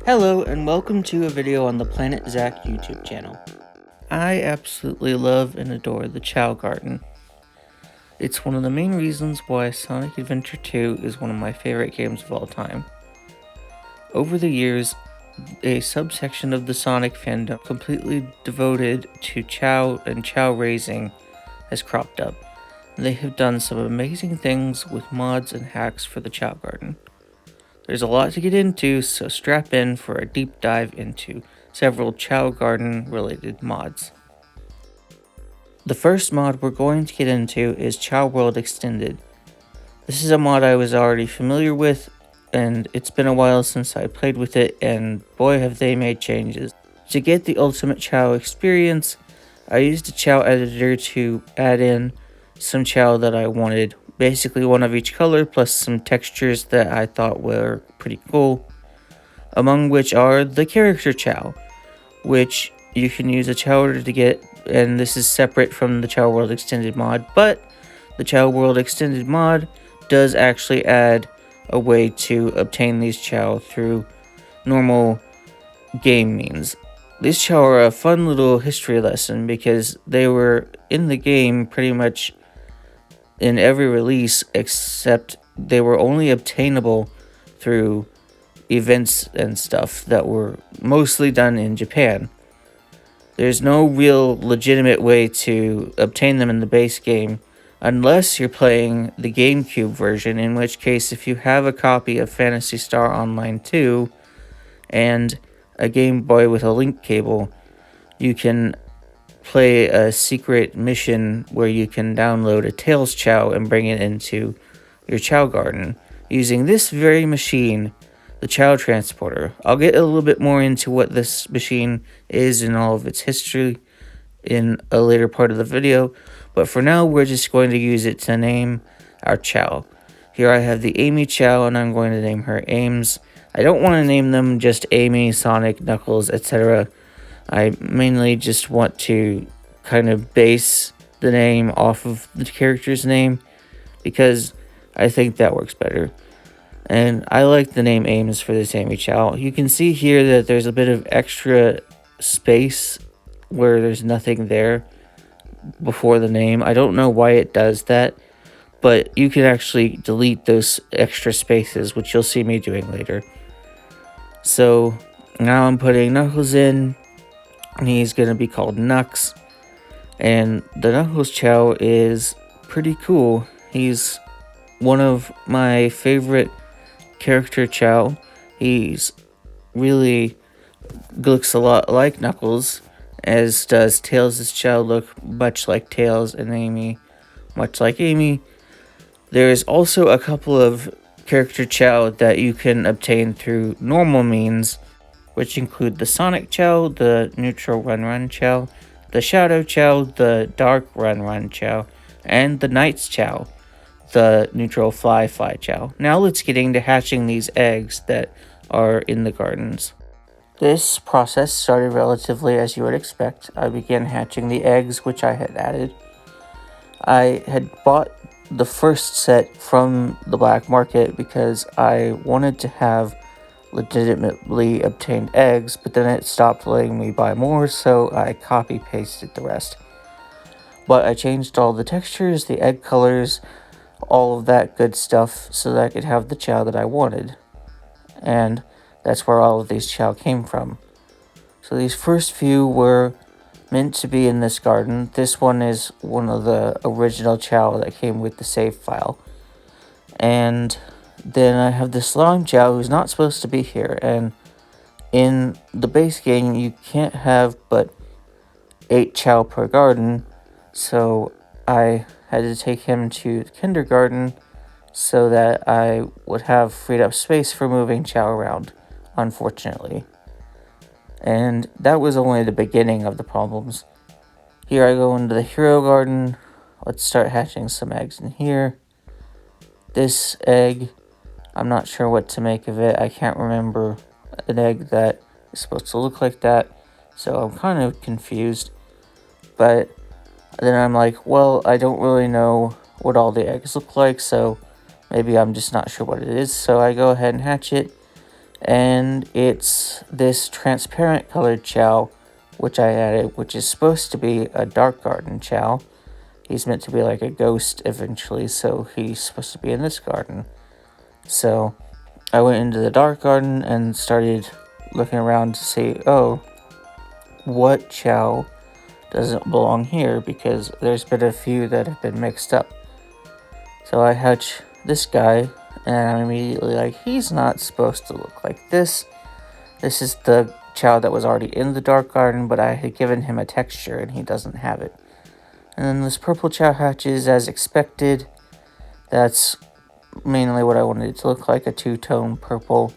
Hello and welcome to a video on the Planet Zach YouTube channel. I absolutely love and adore the Chao Garden. It's one of the main reasons why Sonic Adventure 2 is one of my favorite games of all time. Over the years, a subsection of the Sonic fandom completely devoted to Chao and Chao raising has cropped up. They have done some amazing things with mods and hacks for the Chao Garden. There's a lot to get into, so strap in for a deep dive into several Chao Garden related mods. The first mod we're going to get into is Chao World Extended. This is a mod I was already familiar with, and it's been a while since I played with it, and boy have they made changes. To get the ultimate Chao experience, I used a Chao editor to add in some Chao that I wanted. Basically one of each color plus some textures that I thought were pretty cool, among which are the character Chao, which you can use a Chao order to get, and this is separate from the Chao World Extended mod, but the Chao World Extended mod does actually add a way to obtain these Chao through normal game means. These Chao are a fun little history lesson because they were in the game pretty much in every release, except they were only obtainable through events and stuff that were mostly done in Japan. There's no real legitimate way to obtain them in the base game unless you're playing the GameCube version, in which case if you have a copy of Phantasy Star Online 2 and a Game Boy with a link cable, you can play a secret mission where you can download a Tails Chao and bring it into your Chao Garden using this very machine, the Chao Transporter. I'll get a little bit more into what this machine is and all of its history in a later part of the video, but for now we're just going to use it to name our Chao. Here I have the Amy Chao and I'm going to name her Ames. I don't want to name them just Amy, Sonic, Knuckles, etc. I mainly just want to kind of base the name off of the character's name because I think that works better. And I like the name Ames for this Amy Chao. You can see here that there's a bit of extra space where there's nothing there before the name. I don't know why it does that, but you can actually delete those extra spaces, which you'll see me doing later. So now I'm putting Knuckles in, and he's going to be called Nux. And the Knuckles Chao is pretty cool. He's one of my favorite character Chao. He's really looks a lot like Knuckles, as does Tails' Chao look much like Tails, and Amy much like Amy. There's also a couple of character Chao that you can obtain through normal means, which include the Sonic Chao, the Neutral Run Chao, the Shadow Chao, the Dark Run Chao, and the Knight's Chao, the Neutral Fly Chao. Now let's get into hatching these eggs that are in the gardens. This process started relatively as you would expect. I began hatching the eggs which I had added. I had bought the first set from the black market because I wanted to have legitimately obtained eggs, but then it stopped letting me buy more, so I copy pasted the rest. But I changed all the textures, the egg colors, all of that good stuff so that I could have the Chao that I wanted. And that's where all of these Chao came from. So these first few were meant to be in this garden. This one is one of the original Chao that came with the save file. And then I have the Slime Chao who's not supposed to be here. And in the base game, you can't have but 8 Chao per garden. So I had to take him to kindergarten so that I would have freed up space for moving Chao around, unfortunately. And that was only the beginning of the problems. Here I go into the hero garden. Let's start hatching some eggs in here. This egg, I'm not sure what to make of it. I can't remember an egg that is supposed to look like that, so I'm kind of confused. But then I'm like, well, I don't really know what all the eggs look like, so maybe I'm just not sure what it is. So I go ahead and hatch it, and it's this transparent colored Chao, which I added, which is supposed to be a dark garden Chao. He's meant to be like a ghost eventually, so he's supposed to be in this garden. So I went into the dark garden and started looking around to see, oh, what Chao doesn't belong here, because there's been a few that have been mixed up. So I hatch this guy, and I'm immediately like, he's not supposed to look like this. This is the Chao that was already in the dark garden, but I had given him a texture and he doesn't have it. And then this purple Chao hatches as expected. That's mainly what I wanted it to look like, a two-tone purple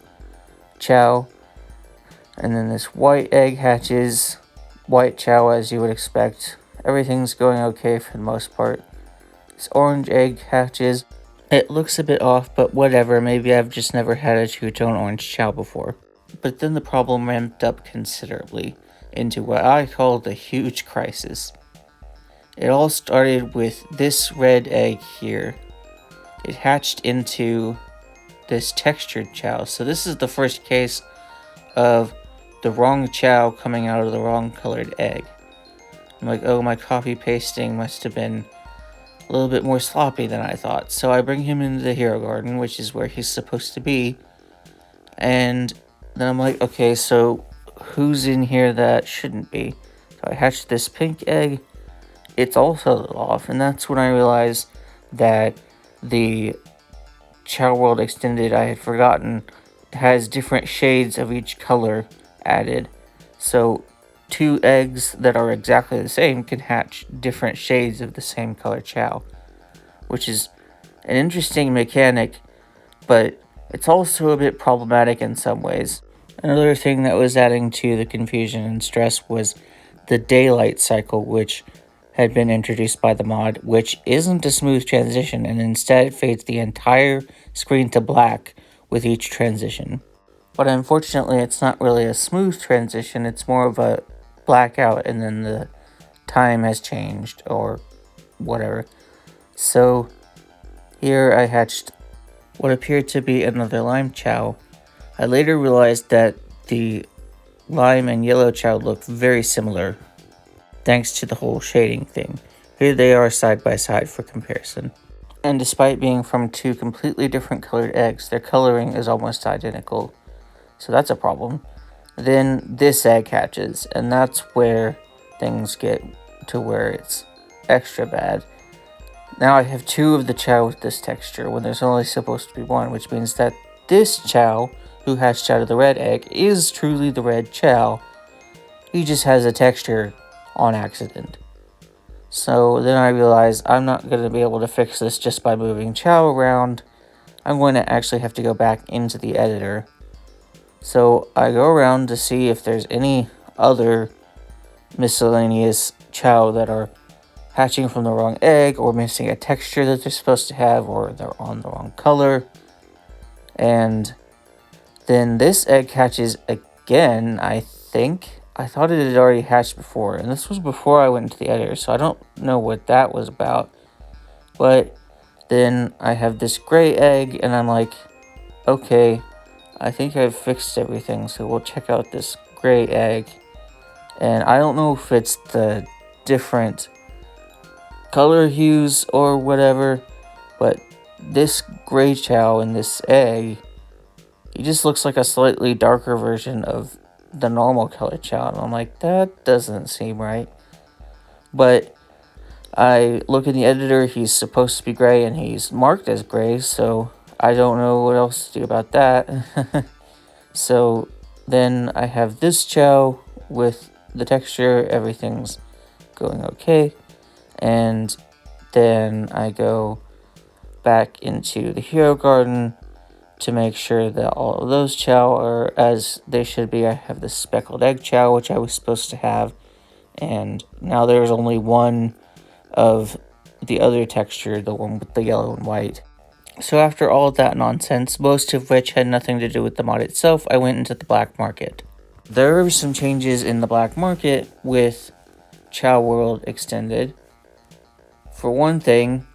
Chao. And then this white egg hatches, white Chao as you would expect. Everything's going okay for the most part. This orange egg hatches. It looks a bit off, but whatever, maybe I've just never had a two-tone orange Chao before. But then the problem ramped up considerably into what I call the huge crisis. It all started with this red egg here. It hatched into this textured Chao. So this is the first case of the wrong Chao coming out of the wrong colored egg. I'm like, oh, my copy pasting must have been a little bit more sloppy than I thought. So I bring him into the hero garden, which is where he's supposed to be. And then I'm like, okay, so who's in here that shouldn't be? So I hatched this pink egg. It's also a little off, and that's when I realized that the Chao World Extended I had forgotten has different shades of each color added. So two eggs that are exactly the same can hatch different shades of the same color Chao, which is an interesting mechanic, but it's also a bit problematic in some ways. Another thing that was adding to the confusion and stress was the daylight cycle, which had been introduced by the mod, which isn't a smooth transition and instead fades the entire screen to black with each transition. But unfortunately, it's not really a smooth transition, it's more of a blackout and then the time has changed or whatever. So here I hatched what appeared to be another lime Chao. I later realized that the lime and yellow Chao looked very similar, thanks to the whole shading thing. Here they are side by side for comparison. And despite being from two completely different colored eggs, their coloring is almost identical. So that's a problem. Then this egg hatches, and that's where things get to where it's extra bad. Now I have two of the Chao with this texture when there's only supposed to be one, which means that this Chao, who hatched out of the red egg, is truly the red Chao. He just has a texture on accident. So then I realized I'm not going to be able to fix this just by moving Chao around. I'm going to actually have to go back into the editor. So I go around to see if there's any other miscellaneous Chao that are hatching from the wrong egg or missing a texture that they're supposed to have, or they're on the wrong color. And then this egg hatches again, I think. I thought it had already hatched before, and this was before I went into the editor, so I don't know what that was about. But then I have this gray egg, and I'm like, okay, I think I've fixed everything, so we'll check out this gray egg. And I don't know if it's the different color hues or whatever, but this gray Chao in this egg, he just looks like a slightly darker version of the normal color Chao, and I'm like, that doesn't seem right. But I look in the editor, he's supposed to be gray, and he's marked as gray, so I don't know what else to do about that. So then I have this Chao with the texture, everything's going okay, and then I go back into the hero garden to make sure that all of those Chao are as they should be. I have this speckled egg Chao, which I was supposed to have, and now there's only one of the other texture, the one with the yellow and white. So after all of that nonsense, most of which had nothing to do with the mod itself, I went into the black market. There are some changes in the black market with Chao World Extended. For one thing,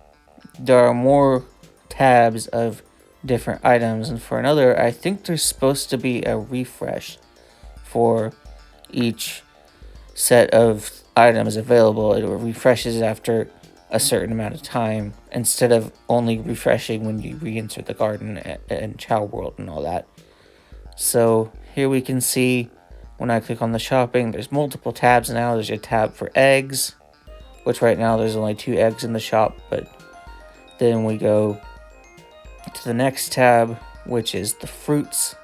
there are more tabs of different items, and for another, I think there's supposed to be a refresh for each set of items available. It refreshes after a certain amount of time instead of only refreshing when you re-enter the garden and Chao World and all that. So here we can see when I click on the shopping, there's multiple tabs now. There's a tab for eggs, which right now there's only 2 eggs in the shop, but then we go to the next tab, which is the fruits.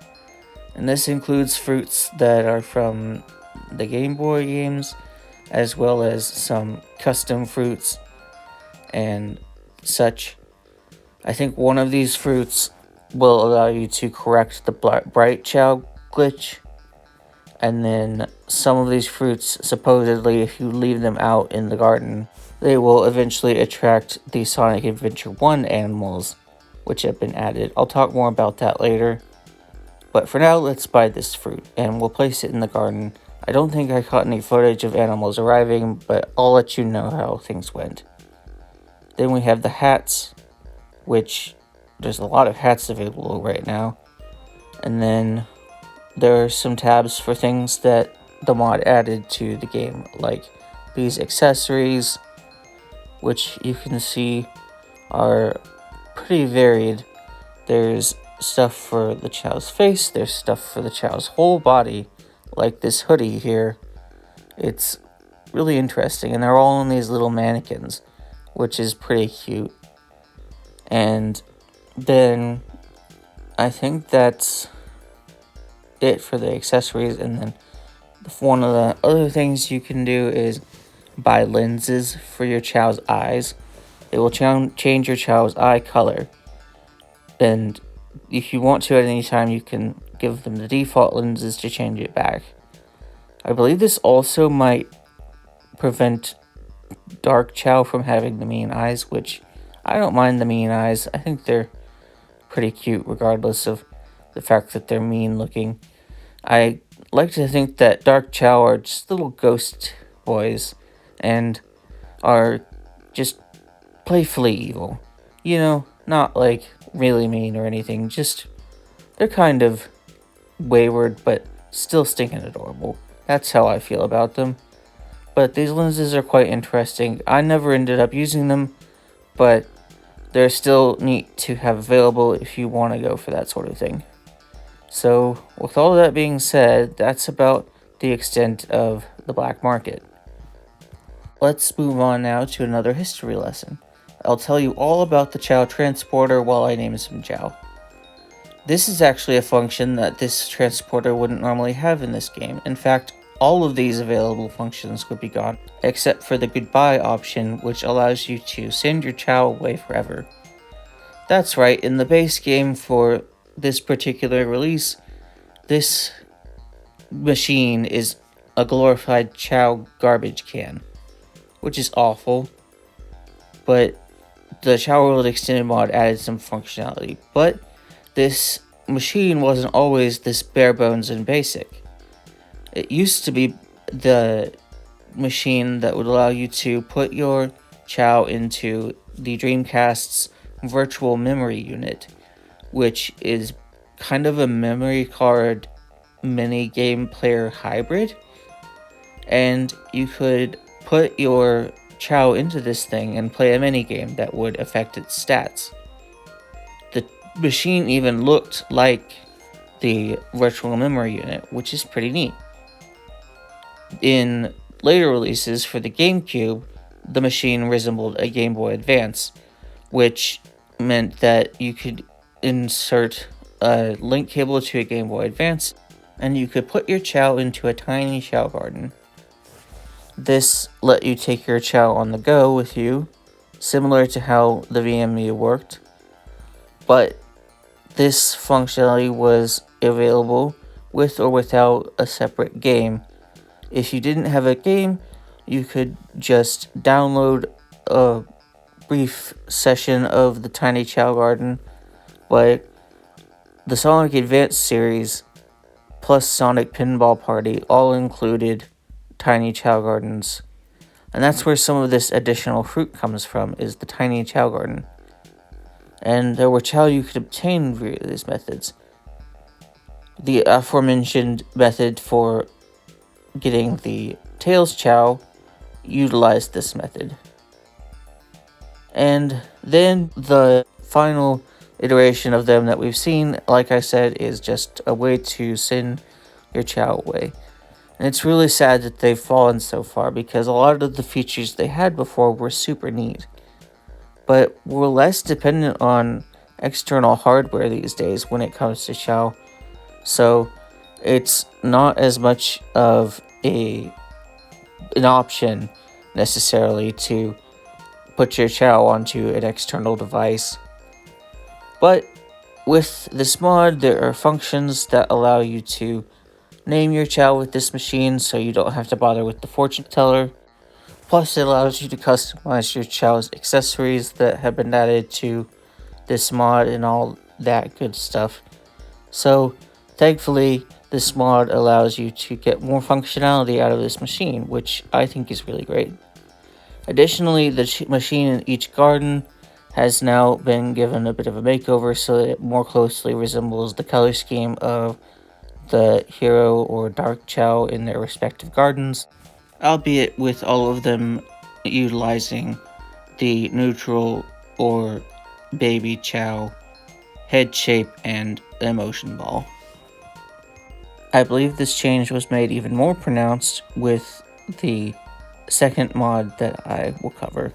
And this includes fruits that are from the Game Boy games, as well as some custom fruits and such. I think one of these fruits will allow you to correct the bright Chao glitch. And then some of these fruits, supposedly, if you leave them out in the garden, they will eventually attract the Sonic Adventure 1 animals, which have been added. I'll talk more about that later. But for now, let's buy this fruit, and we'll place it in the garden. I don't think I caught any footage of animals arriving, but I'll let you know how things went. Then we have the hats, which there's a lot of hats available right now. And then there are some tabs for things that the mod added to the game, like these accessories, which you can see are pretty varied. There's stuff for the Chao's face, there's stuff for the Chao's whole body, like this hoodie here. It's really interesting, and they're all on these little mannequins, which is pretty cute. And then I think that's it for the accessories. And then one of the other things you can do is buy lenses for your Chao's eyes. It will change your Chao's eye color, and if you want to at any time, you can give them the default lenses to change it back. I believe this also might prevent Dark Chao from having the mean eyes, which I don't mind the mean eyes. I think they're pretty cute regardless of the fact that they're mean looking. I like to think that Dark Chao are just little ghost boys and are just playfully evil. You know, not like really mean or anything, just they're kind of wayward but still stinking adorable. That's how I feel about them. But these lenses are quite interesting. I never ended up using them, but they're still neat to have available if you want to go for that sort of thing. So, with all that being said, that's about the extent of the black market. Let's move on now to another history lesson. I'll tell you all about the Chao transporter while I name some Chao. This is actually a function that this transporter wouldn't normally have in this game. In fact, all of these available functions would be gone, except for the goodbye option, which allows you to send your Chao away forever. That's right, in the base game for this particular release, this machine is a glorified Chao garbage can, which is awful, but the Chao World Extended mod added some functionality. But this machine wasn't always this bare bones and basic. It used to be the machine that would allow you to put your Chao into the Dreamcast's virtual memory unit, which is kind of a memory card mini game player hybrid. And you could put your Chao into this thing and play a mini game that would affect its stats. The machine even looked like the virtual memory unit, which is pretty neat. In later releases for the GameCube, the machine resembled a Game Boy Advance, which meant that you could insert a link cable to a Game Boy Advance, and you could put your Chao into a tiny Chao garden. This let you take your Chao on the go with you, similar to how the VMU worked, but this functionality was available with or without a separate game. If you didn't have a game, you could just download a brief session of the Tiny Chao Garden, but the Sonic Advance series plus Sonic Pinball Party all included Tiny Chao Gardens, and that's where some of this additional fruit comes from, is the Tiny Chao Garden. and there were Chao you could obtain via these methods. The aforementioned method for getting the Tails Chao utilized this method. And then the final iteration of them that we've seen, like I said, is just a way to send your Chao away. And it's really sad that they've fallen so far, because a lot of the features they had before were super neat. But we're less dependent on external hardware these days when it comes to Chao. So it's not as much of an option necessarily to put your Chao onto an external device. But with this mod, there are functions that allow you to name your Chao with this machine, so you don't have to bother with the fortune teller. Plus, it allows you to customize your Chao's accessories that have been added to this mod and all that good stuff. So, thankfully, this mod allows you to get more functionality out of this machine, which I think is really great. Additionally, the machine in each garden has now been given a bit of a makeover so that it more closely resembles the color scheme of the hero or dark Chao in their respective gardens, albeit with all of them utilizing the neutral or baby Chao head shape and emotion ball. I believe this change was made even more pronounced with the second mod that I will cover.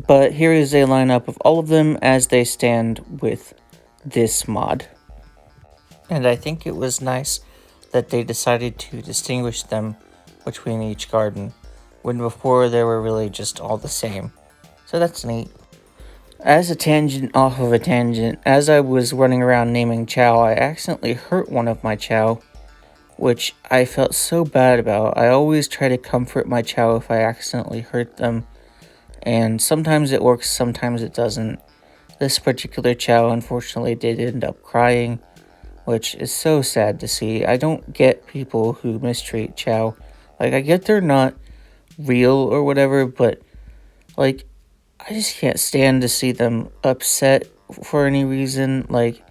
But here is a lineup of all of them as they stand with this mod. And I think it was nice that they decided to distinguish them between each garden, when before they were really just all the same. So that's neat. As a tangent off of a tangent, as I was running around naming Chao, I accidentally hurt one of my Chao, which I felt so bad about. I always try to comfort my Chao if I accidentally hurt them, and sometimes it works, sometimes it doesn't. This particular Chao unfortunately did end up crying, which is so sad to see. I don't get people who mistreat Chao. Like, I get they're not real or whatever, but, like, I just can't stand to see them upset for any reason. Like,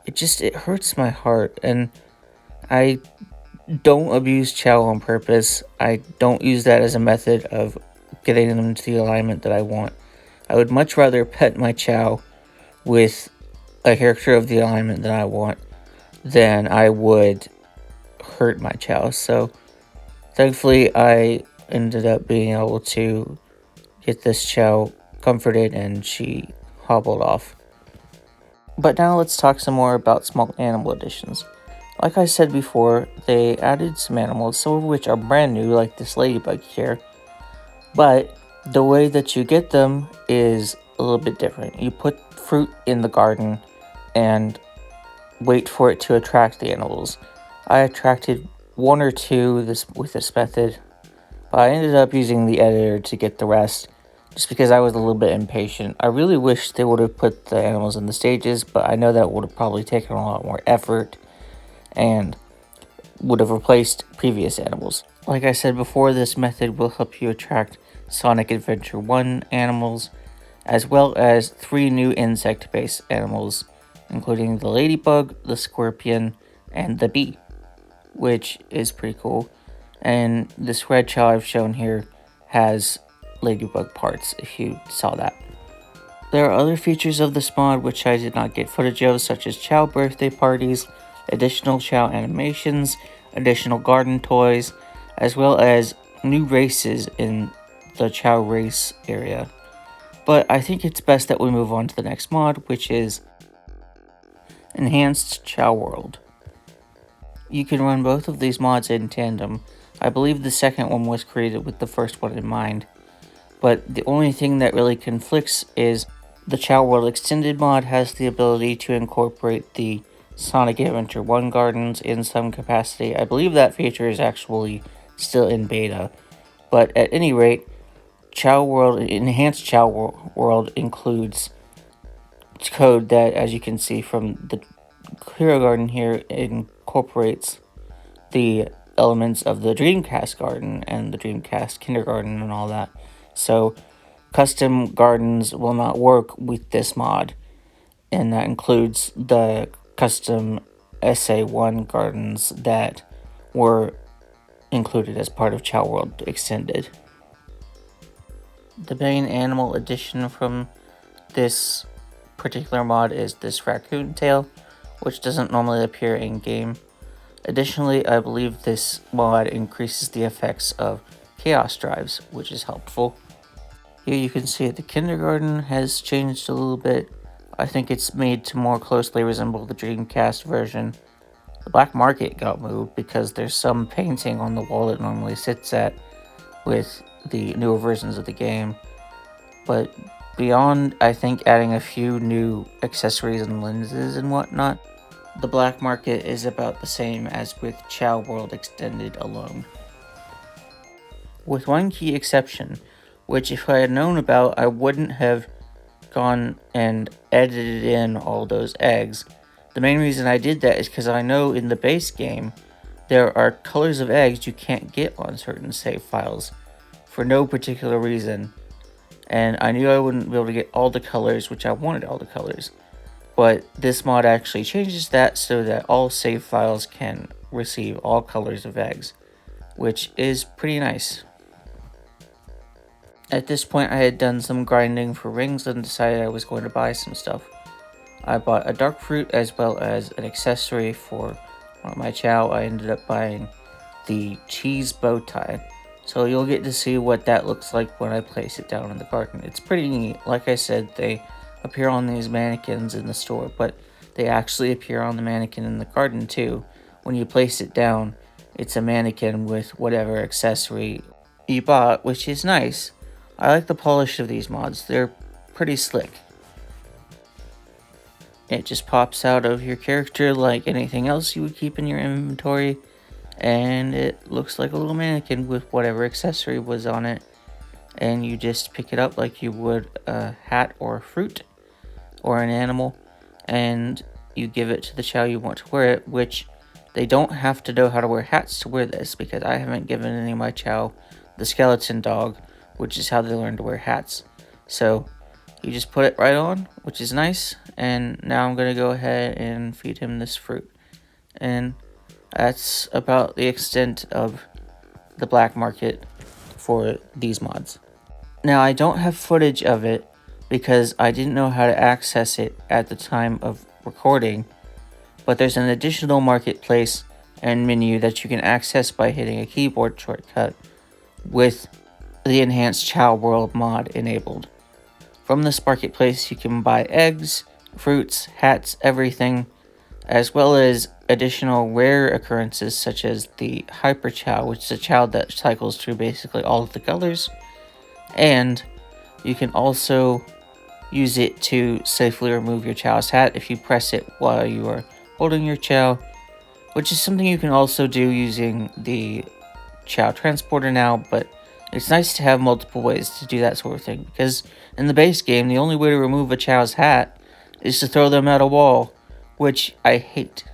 it hurts my heart, and I don't abuse Chao on purpose. I don't use that as a method of getting them to the alignment that I want. I would much rather pet my Chao with a character of the alignment that I want than I would hurt my Chao. So, thankfully, I ended up being able to get this Chao comforted and she hobbled off. But now let's talk some more about small animal additions. Like I said before, they added some animals, some of which are brand new, like this ladybug here. But the way that you get them is a little bit different. You put fruit in the garden and wait for it to attract the animals. I attracted one or two with this method, but I ended up using the editor to get the rest, just because I was a little bit impatient. I really wish they would have put the animals in the stages, but I know that would have probably taken a lot more effort and would have replaced previous animals. Like I said before, this method will help you attract Sonic Adventure 1 animals, as well as 3 new insect-based animals, including the ladybug, the scorpion, and the bee, which is pretty cool. And this red Chao I've shown here has ladybug parts, if you saw that. There are other features of this mod which I did not get footage of, such as Chao birthday parties, additional Chao animations, additional garden toys, as well as new races in the Chao race area. But I think it's best that we move on to the next mod, which is Enhanced Chao World. You can run both of these mods in tandem. I believe the second one was created with the first one in mind. But the only thing that really conflicts is the Chao World Extended mod has the ability to incorporate the Sonic Adventure 1 gardens in some capacity. I believe that feature is actually still in beta. But at any rate, Chao World, Enhanced Chao World includes code that, as you can see from the Hero Garden here, incorporates the elements of the Dreamcast Garden and the Dreamcast Kindergarten and all that. So custom gardens will not work with this mod, and that includes the custom SA1 gardens that were included as part of Chao World Extended. The main animal addition from this particular mod is this raccoon tail, which doesn't normally appear in game. Additionally, I believe this mod increases the effects of chaos drives, which is helpful. Here you can see the kindergarten has changed a little bit. I think it's made to more closely resemble the Dreamcast version. The black market got moved because there's some painting on the wall it normally sits at with the newer versions of the game. But beyond, I think, adding a few new accessories and lenses and whatnot, the black market is about the same as with Chao World Extended alone. With one key exception, which if I had known about, I wouldn't have gone and edited in all those eggs. The main reason I did that is because I know in the base game, there are colors of eggs you can't get on certain save files for no particular reason. And I knew I wouldn't be able to get all the colors, which I wanted all the colors. But this mod actually changes that so that all save files can receive all colors of eggs, which is pretty nice. At this point, I had done some grinding for rings and decided I was going to buy some stuff. I bought a dark fruit as well as an accessory for my Chao. I ended up buying the cheese bow tie. So you'll get to see what that looks like when I place it down in the garden. It's pretty neat. Like I said, they appear on these mannequins in the store, but they actually appear on the mannequin in the garden too. When you place it down, it's a mannequin with whatever accessory you bought, which is nice. I like the polish of these mods. They're pretty slick. It just pops out of your character like anything else you would keep in your inventory. And it looks like a little mannequin with whatever accessory was on it. And you just pick it up like you would a hat or a fruit or an animal. And you give it to the Chao you want to wear it, which they don't have to know how to wear hats to wear this, because I haven't given any of my Chao the skeleton dog, which is how they learn to wear hats. So you just put it right on, which is nice. And now I'm going to go ahead and feed him this fruit. And that's about the extent of the black market for these mods. Now, I don't have footage of it because I didn't know how to access it at the time of recording, but there's an additional marketplace and menu that you can access by hitting a keyboard shortcut with the enhanced Chao World mod enabled. From this marketplace, you can buy eggs, fruits, hats, everything, as well as additional rare occurrences such as the Hyper Chao, which is a Chao that cycles through basically all of the colors, and you can also use it to safely remove your Chao's hat if you press it while you are holding your Chao, which is something you can also do using the Chao transporter now, but it's nice to have multiple ways to do that sort of thing, because in the base game, the only way to remove a Chao's hat is to throw them at a wall, which I hate.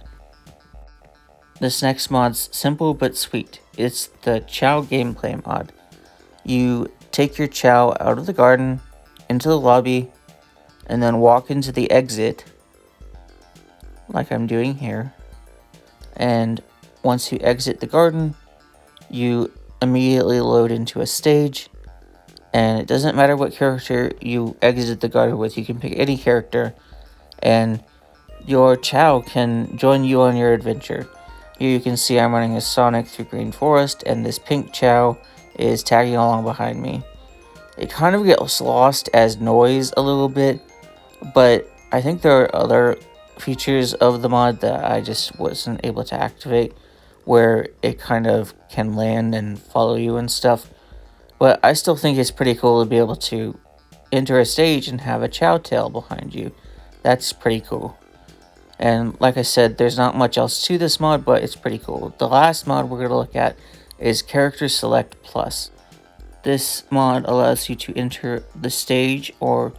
This next mod's simple but sweet. It's the Chao gameplay mod. You take your Chao out of the garden, into the lobby, and then walk into the exit, like I'm doing here. And once you exit the garden, you immediately load into a stage, and it doesn't matter what character you exit the garden with, you can pick any character, and your Chao can join you on your adventure. Here you can see I'm running as Sonic through Green Forest, and this pink Chao is tagging along behind me. It kind of gets lost as noise a little bit, but I think there are other features of the mod that I just wasn't able to activate, where it kind of can land and follow you and stuff. But I still think it's pretty cool to be able to enter a stage and have a Chao tail behind you. That's pretty cool. And like I said, there's not much else to this mod, but it's pretty cool. The last mod we're going to look at is Character Select Plus. This mod allows you to enter the stage or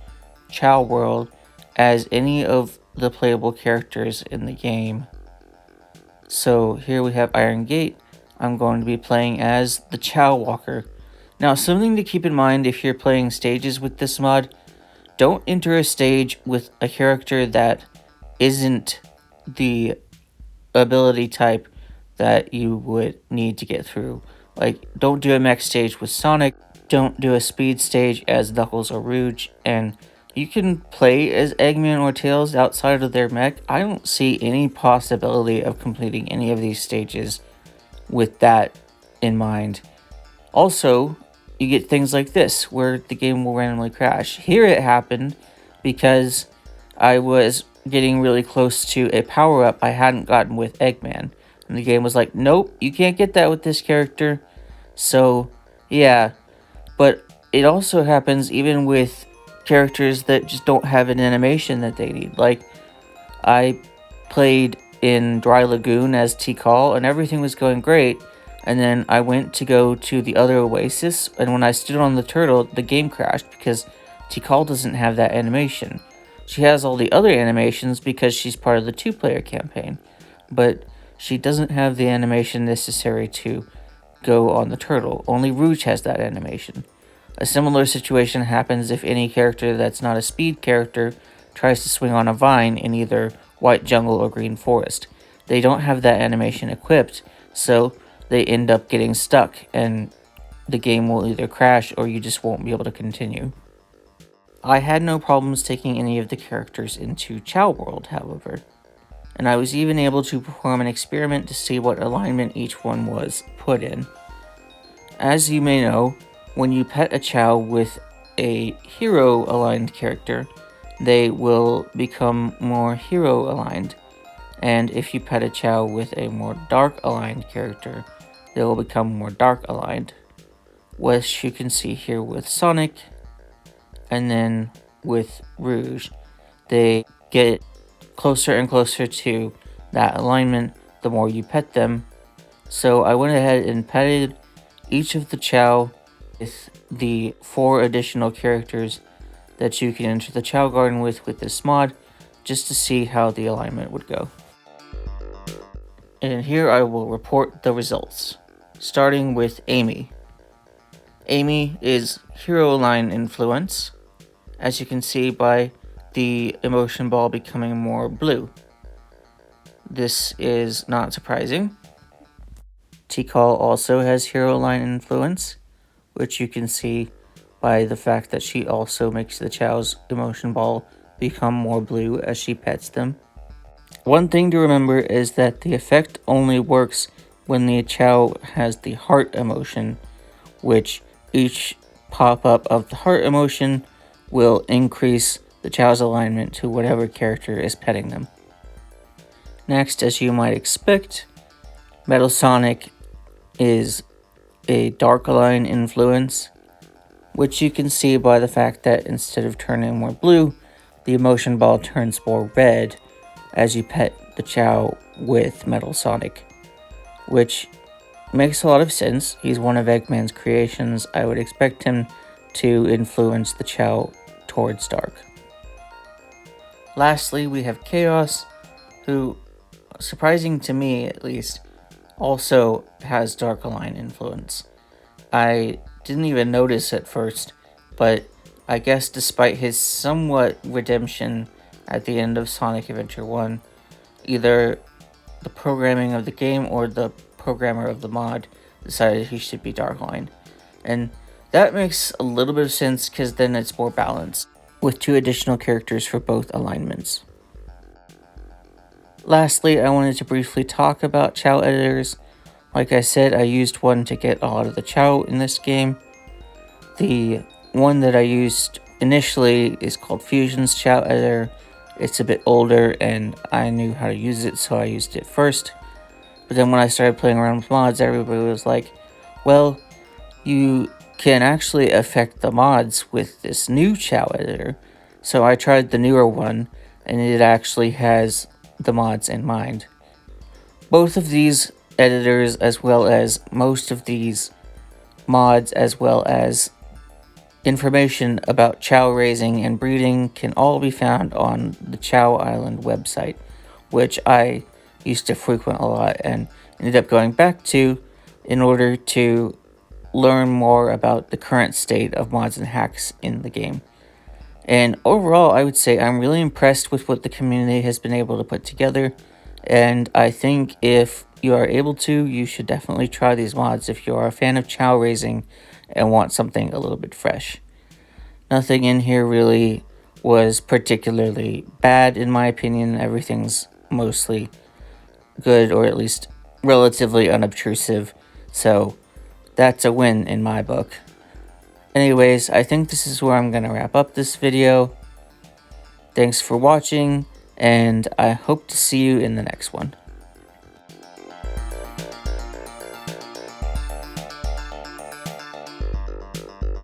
Chao world as any of the playable characters in the game. So here we have Iron Gate. I'm going to be playing as the Chao Walker. Now, something to keep in mind if you're playing stages with this mod, don't enter a stage with a character that isn't the ability type that you would need to get through. Like, don't do a mech stage with Sonic, don't do a speed stage as Knuckles or Rouge, and you can play as Eggman or Tails outside of their mech. I don't see any possibility of completing any of these stages with that in mind. Also, you get things like this, where the game will randomly crash. Here it happened because I was getting really close to a power-up I hadn't gotten with Eggman. And the game was like, nope, you can't get that with this character. So, yeah. But it also happens even with characters that just don't have an animation that they need. Like, I played in Dry Lagoon as Tikal, and everything was going great. And then I went to go to the other Oasis, and when I stood on the turtle, the game crashed because Tikal doesn't have that animation. She has all the other animations because she's part of the 2-player campaign, but she doesn't have the animation necessary to go on the turtle. Only Rouge has that animation. A similar situation happens if any character that's not a speed character tries to swing on a vine in either White Jungle or Green Forest. They don't have that animation equipped, so they end up getting stuck, and the game will either crash or you just won't be able to continue. I had no problems taking any of the characters into Chao World, however, and I was even able to perform an experiment to see what alignment each one was put in. As you may know, when you pet a Chao with a hero-aligned character, they will become more hero-aligned, and if you pet a Chao with a more dark-aligned character, they will become more dark aligned, which you can see here with Sonic, and then with Rouge. They get closer and closer to that alignment the more you pet them. So I went ahead and petted each of the Chao with the 4 additional characters that you can enter the Chao Garden with this mod, just to see how the alignment would go. And here I will report the results. Starting with Amy. Amy is Hero Line Influence, as you can see by the emotion ball becoming more blue. This is not surprising. Tikal also has Hero Line Influence, which you can see by the fact that she also makes the Chao's emotion ball become more blue as she pets them. One thing to remember is that the effect only works when the Chao has the heart emotion, which each pop-up of the heart emotion will increase the Chao's alignment to whatever character is petting them. Next, as you might expect, Metal Sonic is a Dark Align influence, which you can see by the fact that instead of turning more blue, the emotion ball turns more red as you pet the Chao with Metal Sonic, which makes a lot of sense. He's one of Eggman's creations. I would expect him to influence the Chao towards dark. Lastly, we have Chaos, who, surprising to me at least, also has Dark Align influence. I didn't even notice at first, but I guess despite his somewhat redemption at the end of Sonic Adventure 1, either the programming of the game or the programmer of the mod decided he should be Dark Align. And that makes a little bit of sense because then it's more balanced, with 2 additional characters for both alignments. Lastly, I wanted to briefly talk about Chao editors. Like I said, I used one to get a lot of the Chao in this game. The one that I used initially is called Fusion's Chao editor. It's a bit older and I knew how to use it, so I used it first. But then when I started playing around with mods, everybody was like, well, you can actually affect the mods with this new Chao editor. So I tried the newer one, and it actually has the mods in mind. Both of these editors, as well as most of these mods, as well as information about Chao raising and breeding, can all be found on the Chao Island website, which I used to frequent a lot and ended up going back to in order to learn more about the current state of mods and hacks in the game. And overall, I would say I'm really impressed with what the community has been able to put together. And I think if you are able to, you should definitely try these mods if you are a fan of Chao raising and want something a little bit fresh. Nothing in here really was particularly bad in my opinion. Everything's mostly good, or at least relatively unobtrusive. So that's a win in my book. Anyways, I think this is where I'm going to wrap up this video. Thanks for watching, and I hope to see you in the next one.